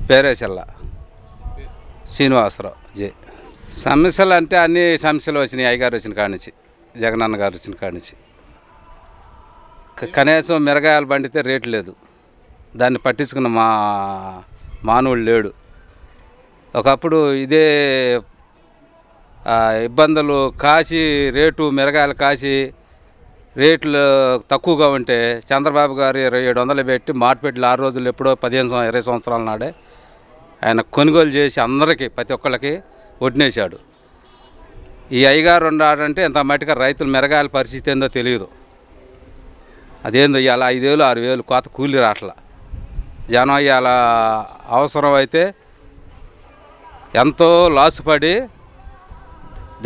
పేరేచల్ల శ్రీనివాసరావు జే. సమస్యలు అంటే అన్ని సమస్యలు వచ్చినాయి. అయ్యగారు వచ్చిన కాడి నుంచి, జగనన్న గారు వచ్చిన కాడి నుంచి. కనీసం మిరగాయలు పండితే రేటు లేదు, దాన్ని పట్టించుకున్న మానవుడు లేడు. ఒకప్పుడు ఇదే ఇబ్బందులు కాసి రేటు మిరగాయలు కాసి రేట్లు తక్కువగా ఉంటే చంద్రబాబు గారు 700 పెట్టి మార్కెట్లు 6 రోజులు ఎప్పుడో 15-20 సంవత్సరాల నాడే ఆయన కొనుగోలు చేసి అందరికీ ప్రతి ఒక్కళ్ళకి వడ్డేశాడు. ఈ అయ్యగారు ఉన్నాడంటే ఇంత మట్టిగా రైతులు మిరగాయల పరిస్థితి ఏందో తెలియదు. అదేందో ఇవాళ 5,000-6,000 కోత కూలి రాట్ల జనం ఇవాళ అవసరం అయితే ఎంతో లాస్ పడి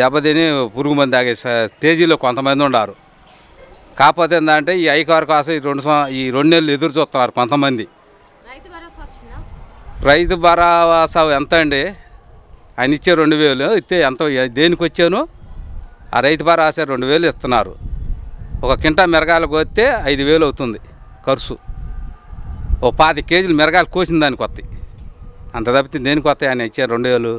దెబ్బతిని పురుగు మంది తాగే స్టేజీలో కొంతమంది ఉన్నారు. కాకపోతే ఏంటంటే ఈ అయ్యగారు కోసం ఈ 2 నెలలు ఎదురు చూస్తున్నారు కొంతమంది. రైతు భరోసా ఎంత అండి? ఆయన ఇచ్చే 2,000 ఇస్తే ఎంత దేనికి వచ్చాను? ఆ రైతు భరోసా 2,000 ఇస్తున్నారు. ఒక కింటా మిరగాయలు కోస్తే 5,000 అవుతుంది ఖర్చు. ఓ 50 కేజీలు మిరగాయలు కోసిన దానికి వస్తాయి. అంత తప్పితే దేనికి వస్తాయి? ఆయన ఇచ్చే 2,000.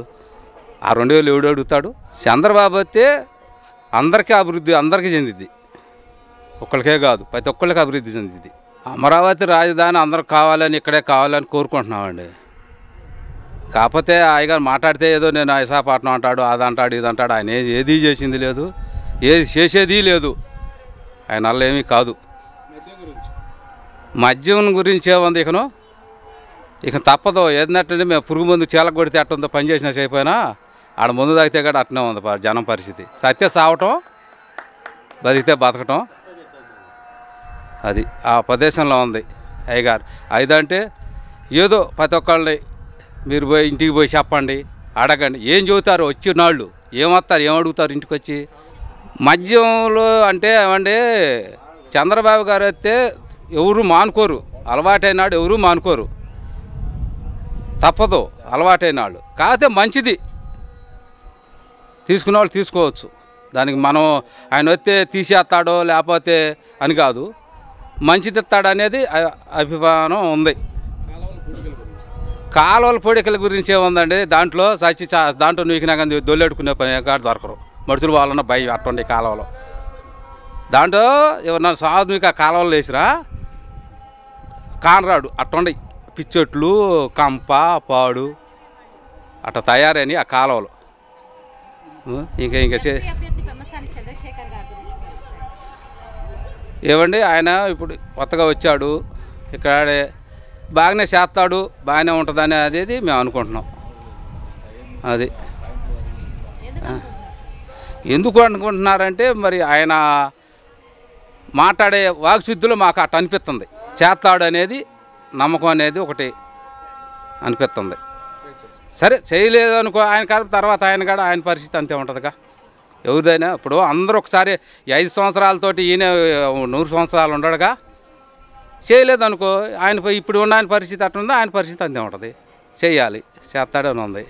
ఆ 2,000 ఎవడు అడుగుతాడు? చంద్రబాబు వస్తే అందరికీ అభివృద్ధి, అందరికీ చెందిద్ది, ఒక్కరికే కాదు ప్రతి ఒక్కళ్ళకి అభివృద్ధి చెందిద్ది. అమరావతి రాజధాని అందరికి కావాలని, ఇక్కడే కావాలని కోరుకుంటున్నామండి. కాకపోతే ఆయన మాట్లాడితే ఏదో నేను విశాఖపట్నం అంటాడు, అది అంటాడు, ఇది అంటాడు. ఆయన ఏది చేసింది లేదు, ఏది చేసేది లేదు. ఆయన వల్ల ఏమీ కాదు. మద్యం గురించి ఏముంది? ఇక తప్పదు. ఏదంటే మేము పురుగు మందు చీలకు కొడితే అట్టుందో పని చేసినా చేయకపోయినా ఆడ ముందు తాగితే కూడా అట్నే ఉంది జనం పరిస్థితి. సత్య సావటం, బతికితే బతకటం, అది ఆ ప్రదేశంలో ఉంది అయ్యగారు. ఐదంటే ఏదో ప్రతి ఒక్కళ్ళని మీరు పోయి ఇంటికి పోయి చెప్పండి, అడగండి. ఏం చెబుతారు వచ్చిన వాళ్ళు? ఏమొస్తారు, ఏం అడుగుతారు ఇంటికి వచ్చి? మద్యంలో అంటే ఏమండి, చంద్రబాబు గారు అయితే ఎవరు మానుకోరు, అలవాటైనాడు ఎవరు మానుకోరు, తప్పదు అలవాటైన వాళ్ళు. కాకపోతే మంచిది, తీసుకునే వాళ్ళు తీసుకోవచ్చు. దానికి మనం ఆయన వస్తే తీసేస్తాడో లేకపోతే అని కాదు, మంచిది ఇస్తాడనేది అభిప్రాయం ఉంది. కాలువల పొడికల గురించి ఏముందండి? దాంట్లో దాంట్లో నూకినా కానీ దొల్లెడుకునే పని కాదు, దొరకరు. మడుతులు వాళ్ళన్న భయం అట్టండి కాలువలో. దాంట్లో ఎవరన్నా సాధువుకి ఆ కాలువలు వేసిరా కానరాడు అట్టండి, పిచ్చెట్లు, కంప, పాడు అట్లా తయారని ఆ కాలువలో. ఇంకా ఏమండి, ఆయన ఇప్పుడు కొత్తగా వచ్చాడు, ఇక్కడ బాగానే చేస్తాడు, బాగానే ఉంటుందని అనేది మేము అనుకుంటున్నాం. అది ఎందుకు అనుకుంటున్నారంటే మరి ఆయన మాట్లాడే వాక్శుద్ధిలో మాకు అట్ట అనిపిస్తుంది. చేస్తాడు అనేది నమ్మకం అనేది ఒకటి అనిపిస్తుంది. సరే చేయలేదు అనుకో ఆయన కాదు, తర్వాత ఆయన కాడ ఆయన పరిస్థితి అంతే ఉంటుందిగా ఎవరిదైనా. ఇప్పుడు అందరూ ఒకసారి 5 సంవత్సరాలతోటి ఈయన 100 సంవత్సరాలు ఉండడుగా. చేయలేదనుకో ఆయన ఇప్పుడు ఉన్న ఆయన పరిస్థితి అట్టుందో ఆయన పరిస్థితి అంతే ఉంటుంది. చేయాలి, చేస్తాడని ఉంది.